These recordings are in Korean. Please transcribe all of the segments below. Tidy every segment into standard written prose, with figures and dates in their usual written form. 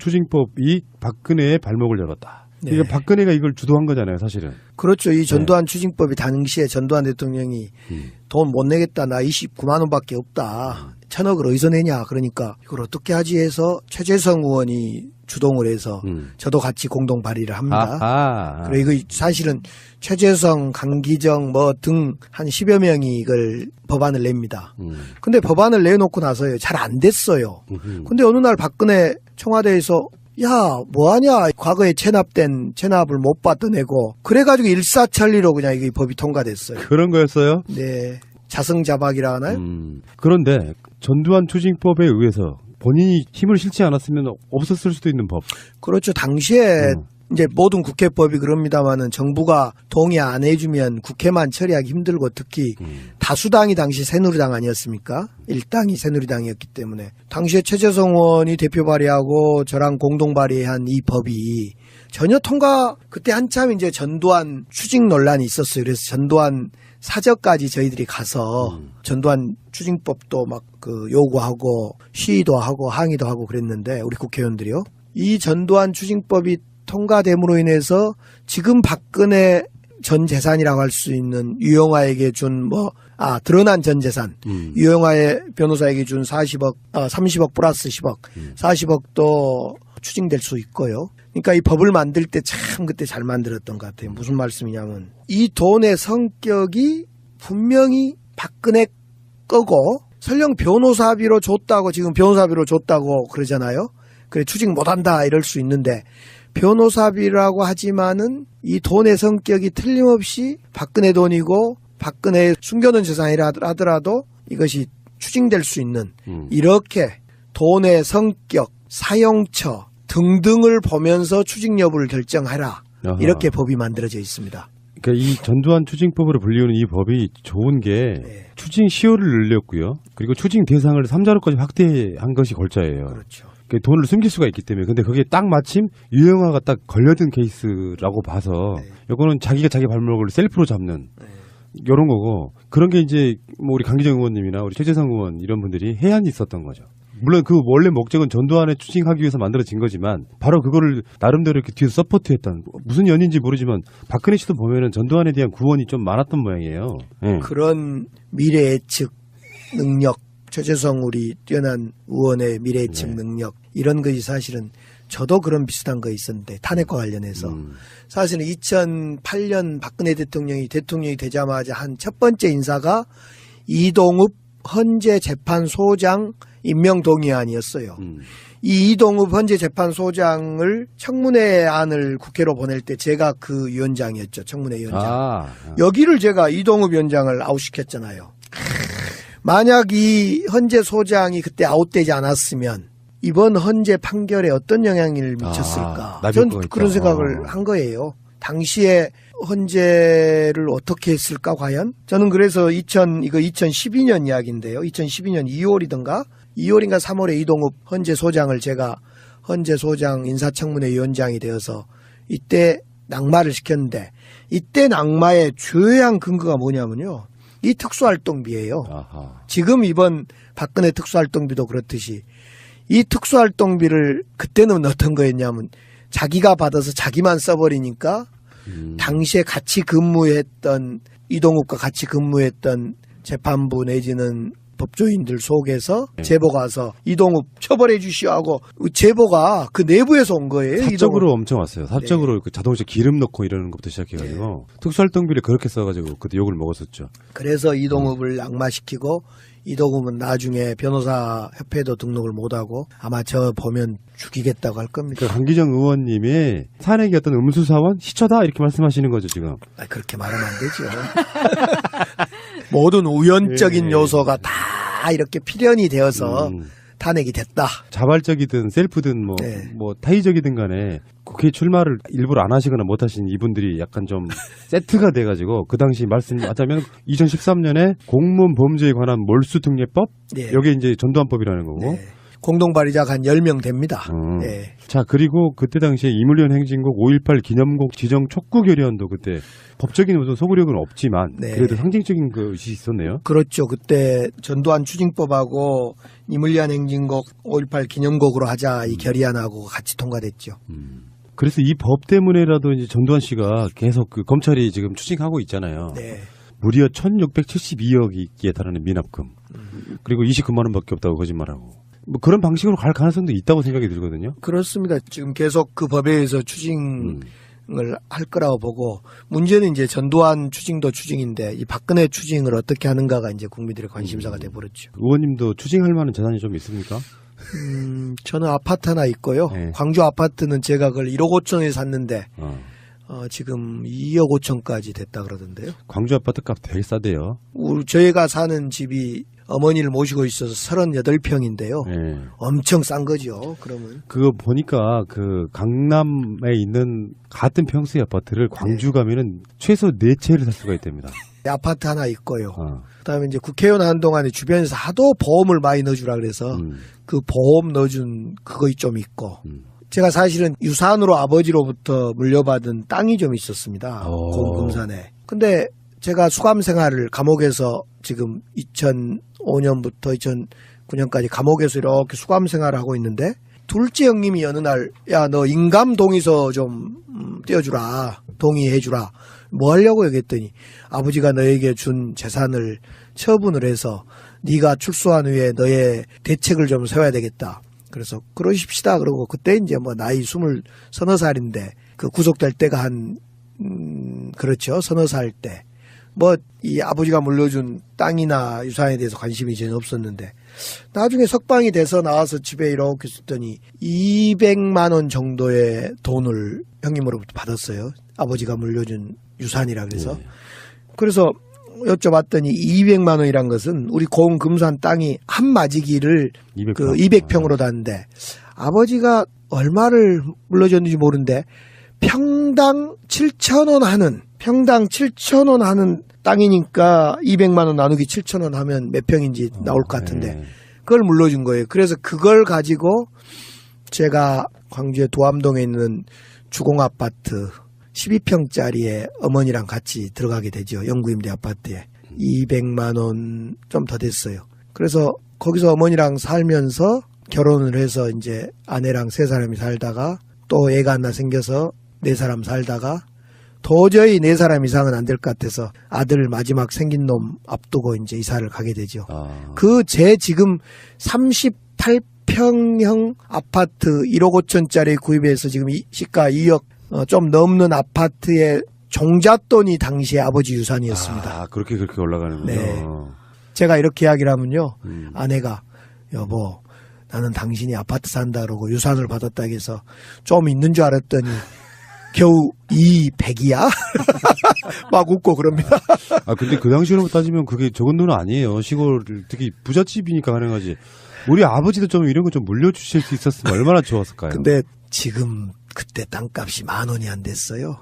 추징법이 박근혜의 발목을 열었다. 네. 그러니까 박근혜가 이걸 주도한 거잖아요, 사실은. 그렇죠. 이 전두환 추징법이 당시에 전두환 대통령이 돈 못 내겠다. 나 29만 원밖에 없다. 1,000억을 어디서 내냐. 그러니까 이걸 어떻게 하지 해서 최재성 의원이 주동을 해서 저도 같이 공동 발의를 합니다. 그리고 이거 사실은 최재성, 강기정 뭐 등 한 10여 명이 이걸 법안을 냅니다. 근데 법안을 내놓고 나서요. 잘 안 됐어요. 근데 어느 날 박근혜 청와대에서 야, 뭐하냐. 과거에 체납을 못 받아내고. 그래가지고 일사천리로 그냥 이 법이 통과됐어요. 그런 거였어요? 네. 자승자박이라 하나요? 그런데 전두환 추징법에 의해서 본인이 힘을 실지 않았으면 없었을 수도 있는 법. 그렇죠. 당시에 이제 모든 국회법이 그럽니다만은 정부가 동의 안 해주면 국회만 처리하기 힘들고 특히 다수당이 당시 새누리당 아니었습니까? 일당이 새누리당이었기 때문에 당시에 최재성 의원이 대표 발의하고 저랑 공동 발의한 이 법이 전혀 그때 한참 이제 전두환 추징 논란이 있었어요. 그래서 전두환 사저까지 저희들이 가서 전두환 추징법도 막 요구하고 시위도 하고 항의도 하고 그랬는데 우리 국회의원들이요. 이 전두환 추징법이 통과됨으로 인해서 지금 박근혜 전 재산이라고 할 수 있는 유영아에게 준 드러난 전 재산. 유영아의 변호사에게 준 30억 플러스 10억. 40억도 추징될 수 있고요. 그러니까 이 법을 만들 때 참 그때 잘 만들었던 것 같아요. 무슨 말씀이냐면 이 돈의 성격이 분명히 박근혜 거고 설령 변호사비로 줬다고 지금 변호사비로 줬다고 그러잖아요. 그래 추징 못한다 이럴 수 있는데 변호사비라고 하지만은 이 돈의 성격이 틀림없이 박근혜 돈이고 박근혜의 숨겨놓은 재산이라 하더라도 이것이 추징될 수 있는 이렇게 돈의 성격, 사용처 등등을 보면서 추징 여부를 결정하라. 이렇게 법이 만들어져 있습니다. 그러니까 이 전두환 추징법으로 불리우는 이 법이 좋은 게 추징 시효를 늘렸고요. 그리고 추징 대상을 3자로까지 확대한 것이 골자예요. 그렇죠. 돈을 숨길 수가 있기 때문에. 근데 그게 딱 마침 유영아가 딱 걸려든 케이스라고 봐서 이거는 자기가 자기 발목을 셀프로 잡는 이런 거고 그런 게 이제 뭐 우리 강기정 의원님이나 우리 최재성 의원 이런 분들이 해안이 있었던 거죠. 물론 그 원래 목적은 전두환에 추징하기 위해서 만들어진 거지만 바로 그거를 나름대로 이렇게 뒤에서 서포트했던 무슨 연인지 모르지만 박근혜 씨도 보면은 전두환에 대한 구원이 좀 많았던 모양이에요. 그런 미래 예측 능력 최재성 우리 뛰어난 의원의 미래 예측 능력 이런 것이 사실은 저도 그런 비슷한 거 있었는데 탄핵과 관련해서 사실은 2008년 박근혜 대통령이 되자마자 한 첫 번째 인사가 이동읍 헌재 재판소장 임명 동의안이었어요. 이 이동읍 헌재 재판소장을 청문회 안을 국회로 보낼 때 제가 그 위원장이었죠. 청문회 위원장. 여기를 제가 이동읍 위원장을 아웃시켰잖아요. 만약 이 헌재 소장이 그때 아웃되지 않았으면 이번 헌재 판결에 어떤 영향을 미쳤을까. 전 그런 생각을 한 거예요. 당시에 헌재를 어떻게 했을까 과연? 저는 그래서 이거 2012년 이야기인데요. 2012년 2월인가 3월에 이동읍 헌재 소장을 제가 헌재 소장 인사청문회 위원장이 되어서 이때 낙마를 시켰는데 이때 낙마의 주요한 근거가 뭐냐면요. 이 특수활동비예요. 지금 이번 박근혜 특수활동비도 그렇듯이 이 특수활동비를 그때는 어떤 거였냐면 자기가 받아서 자기만 써버리니까 당시에 같이 근무했던 이동욱과 같이 근무했던 재판부 내지는 법조인들 속에서 제보가 와서 이동욱 처벌해 주시오 하고 제보가 그 내부에서 온 거예요. 사적으로 이동욱. 엄청 왔어요. 사적으로 그 자동차 기름 넣고 이러는 것부터 시작해가지고 특수활동비를 그렇게 써가지고 그때 욕을 먹었었죠. 그래서 이동욱을 낙마시키고 이동욱은 나중에 변호사 협회도 등록을 못하고 아마 저 보면 죽이겠다고 할 겁니다. 그러니까 강기정 의원님이 탄핵이 어떤 음수사원 시초다 이렇게 말씀하시는 거죠 지금. 그렇게 말하면 안 되죠. 모든 우연적인 요소가 다 이렇게 필연이 되어서 탄핵이 됐다. 자발적이든 셀프든 뭐 타의적이든 간에 국회 출마를 일부러 안 하시거나 못 하신 이분들이 약간 좀 세트가 돼가지고 그 당시 말씀하자면 2013년에 공무원 범죄에 관한 몰수특례법 여기 이제 전두환법이라는 거고 공동 발의자가 한 10명 됩니다. 예. 자, 그리고 그때 당시에 이물련 행진곡 5.18 기념곡 지정 촉구 결의안도 그때 법적인 무슨 소구력은 없지만 네. 그래도 상징적인 것이 있었네요. 그렇죠. 그때 전두환 추징법하고 이물련 행진곡 5.18 기념곡으로 하자 이 결의안하고 같이 통과됐죠. 그래서 이 법 때문에라도 이제 전두환 씨가 계속 그 검찰이 지금 추징하고 있잖아요. 네. 무려 1,672억에 달하는 미납금. 그리고 29만 원밖에 없다고 거짓말하고. 뭐 그런 방식으로 갈 가능성도 있다고 생각이 들거든요. 그렇습니다. 지금 계속 그 법에 의해서 추징을 할 거라고 보고 문제는 이제 전두환 추징도 추징인데 이 박근혜 추징을 어떻게 하는가가 이제 국민들의 관심사가 돼버렸죠. 의원님도 추징할 만한 재산이 좀 있습니까? 저는 아파트 하나 있고요. 네. 광주 아파트는 제가 그걸 1억 5천에 샀는데 지금 2억 5천까지 됐다 그러던데요. 광주 아파트 값 되게 싸대요. 저희가 사는 집이 어머니를 모시고 있어서 38평인데요. 네. 엄청 싼 거죠. 그러면. 그거 보니까 그 강남에 있는 같은 평수의 아파트를 광주 가면은 최소 4채를 살 수가 있답니다. 아파트 하나 있고요. 그다음에 이제 국회의원 한동안에 주변에서 하도 보험을 많이 넣어주라 그래서 그 보험 넣어준 그거 좀 있고 제가 사실은 유산으로 아버지로부터 물려받은 땅이 좀 있었습니다. 고금산에. 근데 제가 수감 생활을 감옥에서 지금 2005년부터 2009년까지 감옥에서 이렇게 수감 생활을 하고 있는데 둘째 형님이 어느 날 야 너 인감 동의서 좀 떼어주라. 동의해주라. 뭐 하려고 얘기했더니 아버지가 너에게 준 재산을 처분을 해서 네가 출소한 후에 너의 대책을 좀 세워야 되겠다. 그래서 그러십시다. 그러고 그때 이제 뭐 나이 20살인데 그 구속될 때가 한 그렇죠. 서너 살 때. 뭐 이 아버지가 물려준 땅이나 유산에 대해서 관심이 전혀 없었는데 나중에 석방이 돼서 나와서 집에 이렇게 있었더니 200만 원 정도의 돈을 형님으로부터 받았어요. 아버지가 물려준 유산이라 그래서. 그래서 여쭤봤더니 200만 원이란 것은 우리 고흥금산 땅이 한 마지기를 200평. 그 200평으로 닿는데 아버지가 얼마를 물려줬는지 모르는데 평당 7,000원 하는 땅이니까 200만 원 나누기 7,000원 하면 몇 평인지 나올 것 같은데 그걸 물려준 거예요. 그래서 그걸 가지고 제가 광주의 도암동에 있는 주공아파트 12평짜리에 어머니랑 같이 들어가게 되죠. 영구임대 아파트에. 200만 원 좀 더 됐어요. 그래서 거기서 어머니랑 살면서 결혼을 해서 이제 아내랑 3사람이 살다가 또 애가 하나 생겨서 4사람 살다가 도저히 4사람 이상은 안 될 것 같아서 아들 마지막 생긴 놈 앞두고 이제 이사를 가게 되죠. 그 제 지금 38평형 아파트 1억 5천짜리 구입해서 지금 시가 2억 좀 넘는 아파트의 종잣돈이 당시에 아버지 유산이었습니다. 그렇게 올라가는군요. 네. 제가 이렇게 이야기를 하면요. 아내가 여보 나는 당신이 아파트 산다 그러고 유산을 받았다 해서 좀 있는 줄 알았더니 겨우 200이야? 막 웃고 그럽니다. 근데 그 당시로 따지면 그게 적은 돈은 아니에요. 시골 특히 부잣집이니까 가능하지. 우리 아버지도 좀 이런 거 좀 물려주실 수 있었으면 얼마나 좋았을까요? 근데 지금 그때 땅값이 10,000원이 안 됐어요.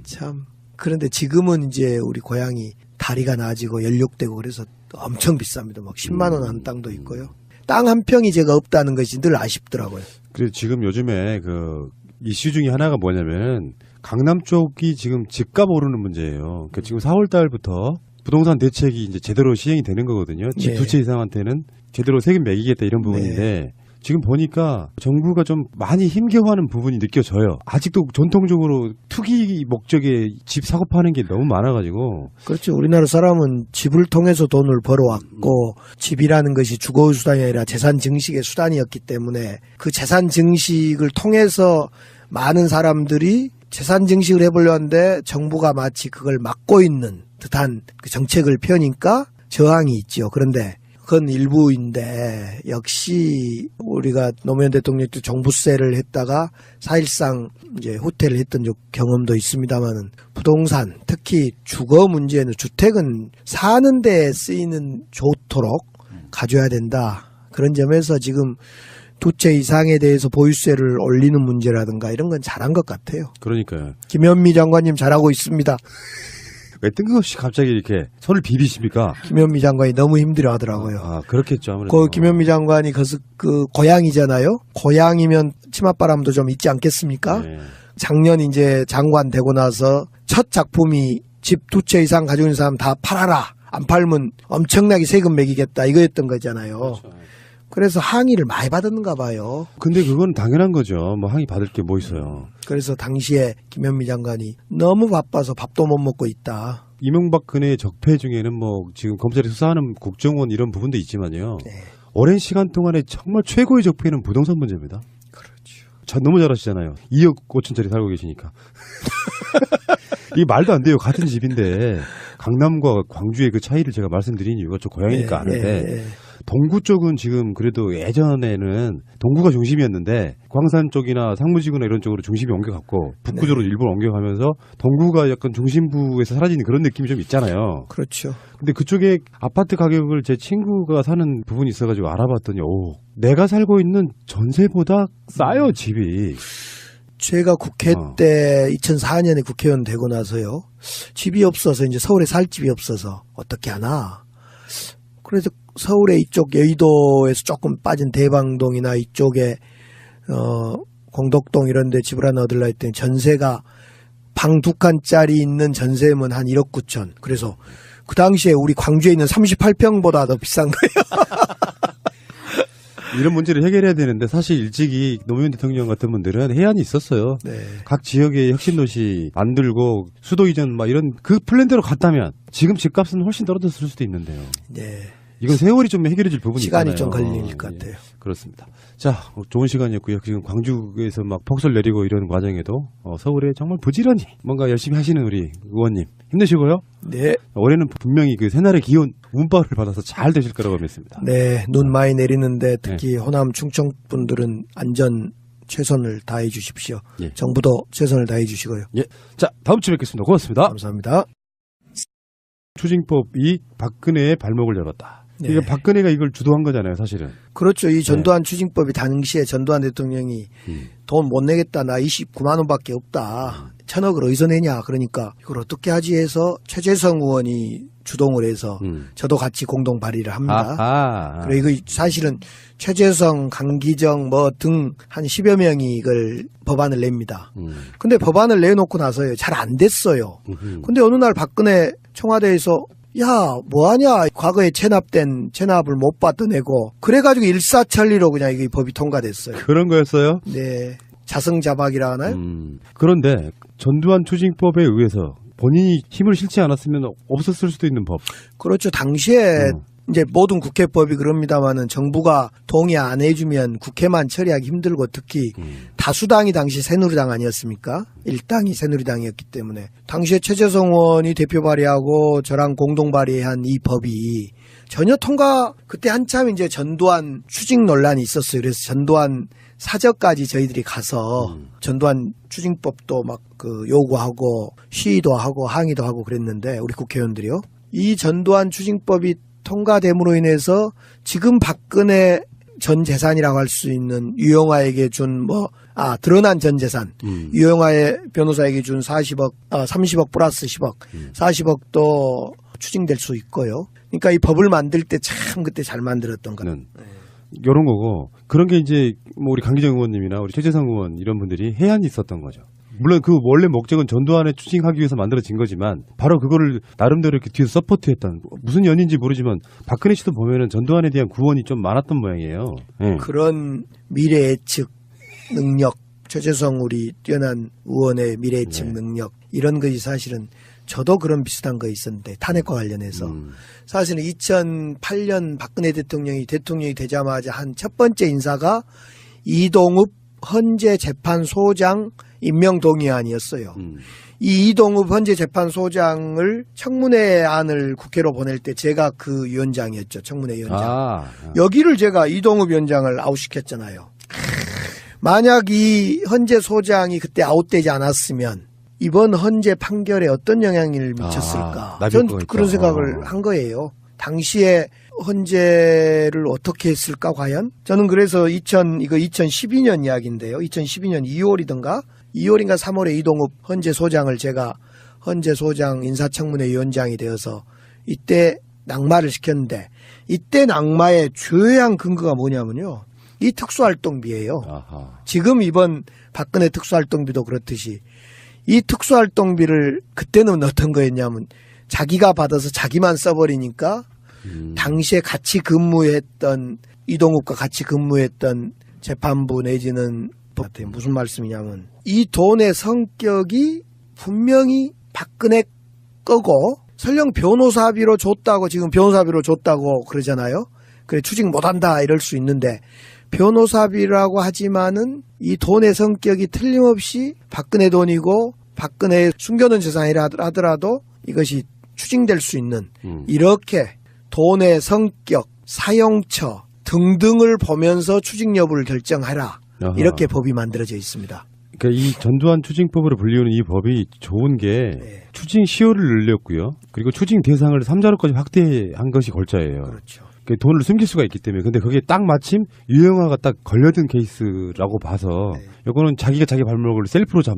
참. 그런데 지금은 이제 우리 고향이 다리가 나아지고 연륙되고 그래서 엄청 비쌉니다. 막 10만 원 한 땅도 있고요. 땅 한 평이 제가 없다는 것이 늘 아쉽더라고요. 그래서 지금 요즘에 그 이슈 중에 하나가 뭐냐면 강남 쪽이 지금 집값 오르는 문제예요. 그러니까 지금 4월 달부터 부동산 대책이 이제 제대로 시행이 되는 거거든요. 집 2채 이상한테는 제대로 세금 매기겠다 이런 부분인데 지금 보니까 정부가 좀 많이 힘겨워하는 부분이 느껴져요. 아직도 전통적으로 투기 목적의 집 사고 파는 게 너무 많아가지고. 그렇죠. 우리나라 사람은 집을 통해서 돈을 벌어왔고 집이라는 것이 주거의 수단이 아니라 재산 증식의 수단이었기 때문에 그 재산 증식을 통해서 많은 사람들이 재산 증식을 해보려 하는데 정부가 마치 그걸 막고 있는 듯한 그 정책을 펴니까 저항이 있죠. 그런데 그건 일부인데 역시 우리가 노무현 대통령이 종부세를 했다가 사실상 이제 후퇴를 했던 경험도 있습니다만은 부동산 특히 주거 문제는 주택은 사는 데 쓰이는 좋도록 가져야 된다. 그런 점에서 지금 2채 이상에 대해서 보유세를 올리는 문제라든가 이런 건 잘한 것 같아요. 그러니까요. 김현미 장관님 잘하고 있습니다. 왜 뜬금없이 갑자기 이렇게 손을 비비십니까? 김현미 장관이 너무 힘들어하더라고요. 아, 그렇겠죠. 아무래도. 그 김현미 장관이 그 고향이잖아요. 고향이면 치맛바람도 좀 있지 않겠습니까? 네. 작년 이제 장관 되고 나서 첫 작품이 집 2채 이상 가지고 있는 사람 다 팔아라. 안 팔면 엄청나게 세금 매기겠다. 이거였던 거잖아요. 그렇죠. 그래서 항의를 많이 받았는가 봐요. 근데 그건 당연한 거죠. 뭐 항의 받을 게 뭐 있어요. 그래서 당시에 김현미 장관이 너무 바빠서 밥도 못 먹고 있다. 이명박근혜의 적폐 중에는 뭐 지금 검찰이 수사하는 국정원 이런 부분도 있지만요. 네. 오랜 시간 동안에 정말 최고의 적폐는 부동산 문제입니다. 그렇죠. 너무 잘하시잖아요. 2억 5천짜리 살고 계시니까. 이게 말도 안 돼요. 같은 집인데 강남과 광주의 그 차이를 제가 말씀드린 이유가 저 고향이니까 아는데 동구 쪽은 지금 그래도 예전에는 동구가 중심이었는데 광산 쪽이나 상무지구나 이런 쪽으로 중심이 옮겨갔고 북구 쪽으로 일부러 옮겨가면서 동구가 약간 중심부에서 사라지는 그런 느낌이 좀 있잖아요. 그렇죠. 근데 그쪽에 아파트 가격을 제 친구가 사는 부분이 있어가지고 알아봤더니 오, 내가 살고 있는 전세보다 싸요 집이. 제가 국회 때 2004년에 국회의원 되고 나서요. 집이 없어서 이제 서울에 살 집이 없어서 어떻게 하나. 그래서 서울의 이쪽 여의도에서 조금 빠진 대방동이나 이쪽에 공덕동 이런 데 집을 하나 얻으려 했더니 전세가 방 2칸짜리 있는 전세면 한 1억 9천. 그래서 그 당시에 우리 광주에 있는 38평보다 더 비싼 거예요. 이런 문제를 해결해야 되는데 사실 일찍이 노무현 대통령 같은 분들은 해안이 있었어요. 네. 각 지역에 혁신도시 만들고 수도 이전 막 이런 그 플랜대로 갔다면 지금 집값은 훨씬 떨어졌을 수도 있는데요. 네. 이건 세월이 좀 해결해질 부분이 시간이 있잖아요. 좀 걸릴 것 같아요. 그렇습니다. 자, 좋은 시간이었고요. 지금 광주에서 막 폭설 내리고 이런 과정에도 서울에 정말 부지런히 뭔가 열심히 하시는 우리 의원님 힘내시고요. 네. 올해는 분명히 그 새날의 기온 운바를 받아서 잘 되실 거라고 믿습니다. 네. 눈 많이 내리는데 특히 호남 충청 분들은 안전 최선을 다해 주십시오. 예. 정부도 최선을 다해 주시고요. 예. 자, 다음 주에 뵙겠습니다. 고맙습니다. 감사합니다. 추징법이 박근혜의 발목을 열었다. 네. 이게 박근혜가 이걸 주도한 거잖아요, 사실은. 그렇죠. 이 전두환 추징법이 당시에 전두환 대통령이 돈 못 내겠다. 나 29만 원밖에 없다. 1,000억을 어디서 내냐. 그러니까 이걸 어떻게 하지 해서 최재성 의원이 주동을 해서 저도 같이 공동 발의를 합니다. 그리고 이거 사실은 최재성, 강기정 뭐 등 한 10여 명이 이걸 법안을 냅니다. 근데 법안을 내놓고 나서요. 잘 안 됐어요. 근데 어느 날 박근혜 청와대에서 야, 뭐하냐. 과거에 체납을 못 받아내고. 그래가지고 일사천리로 그냥 이 법이 통과됐어요. 그런 거였어요? 네. 자승자박이라 하나요? 그런데 전두환 추징법에 의해서 본인이 힘을 실지 않았으면 없었을 수도 있는 법. 그렇죠. 당시에 이제 모든 국회법이 그럽니다만은 정부가 동의 안 해주면 국회만 처리하기 힘들고 특히 다수당이 당시 새누리당 아니었습니까? 일당이 새누리당이었기 때문에 당시에 최재성 의원이 대표 발의하고 저랑 공동 발의한 이 법이 전혀 그때 한참 이제 전두환 추징 논란이 있었어요. 그래서 전두환 사저까지 저희들이 가서 전두환 추징법도 막 그 요구하고 시위도 하고 항의도 하고 그랬는데 우리 국회의원들이요. 이 전두환 추징법이 통과됨으로 인해서 지금 박근혜 전 재산이라고 할 수 있는 유영아에게 준 드러난 전 재산. 유영아의 변호사에게 준 30억 플러스 10억. 40억도 추징될 수 있고요. 그러니까 이 법을 만들 때 참 그때 잘 만들었던 것. 이런 거고 그런 게 이제 뭐 우리 강기정 의원님이나 우리 최재성 의원 이런 분들이 해안이 있었던 거죠. 물론 그 원래 목적은 전두환에 추징하기 위해서 만들어진 거지만 바로 그거를 나름대로 이렇게 뒤에서 서포트했던 무슨 연인지 모르지만 박근혜 씨도 보면은 전두환에 대한 구원이 좀 많았던 모양이에요. 네. 그런 미래 예측 능력, 최재성 우리 뛰어난 의원의 미래 예측 능력 이런 것이 사실은 저도 그런 비슷한 거 있었는데 탄핵과 관련해서 사실은 2008년 박근혜 대통령이 되자마자 한 첫 번째 인사가 이동읍 헌재 재판소장 임명 동의안이었어요. 이 이동읍 헌재 재판소장을 청문회 안을 국회로 보낼 때 제가 그 위원장이었죠. 청문회 위원장. 여기를 제가 이동읍 위원장을 아웃시켰잖아요. 만약 이 헌재 소장이 그때 아웃되지 않았으면 이번 헌재 판결에 어떤 영향을 미쳤을까. 저는 그런 생각을 한 거예요. 당시에 헌재를 어떻게 했을까 과연? 저는 그래서 이거 2012년 이야기인데요. 2012년 2월인가 3월에 이동읍 헌재 소장을 제가 헌재 소장 인사청문회 위원장이 되어서 이때 낙마를 시켰는데 이때 낙마의 주요한 근거가 뭐냐면요. 이 특수활동비예요. 아하. 지금 이번 박근혜 특수활동비도 그렇듯이 이 특수활동비를 그때는 어떤 거였냐면 자기가 받아서 자기만 써버리니까 당시에 같이 근무했던 이동욱과 같이 근무했던 재판부 내지는 무슨 말씀이냐면 이 돈의 성격이 분명히 박근혜 거고 설령 변호사비로 줬다고 지금 변호사비로 줬다고 그러잖아요. 그래 추징 못한다 이럴 수 있는데 변호사비라고 하지만은 이 돈의 성격이 틀림없이 박근혜 돈이고 박근혜의 숨겨둔 재산이라 하더라도 이것이 추징될 수 있는 이렇게 돈의 성격, 사용처 등등을 보면서 추징 여부를 결정하라. 아하. 이렇게 법이 만들어져 있습니다. 그러니까 이 전두환 추징법으로 불리우는 이 법이 좋은 게 네. 추징 시효를 늘렸고요. 그리고 추징 대상을 3자로까지 확대한 것이 골자예요. 그렇죠. 그 돈을 숨길 수가 있기 때문에. 근데 그게 딱 마침 유영아가 딱 걸려든 케이스라고 봐서 네. 이거는 자기가 자기 발목을 셀프로 잡는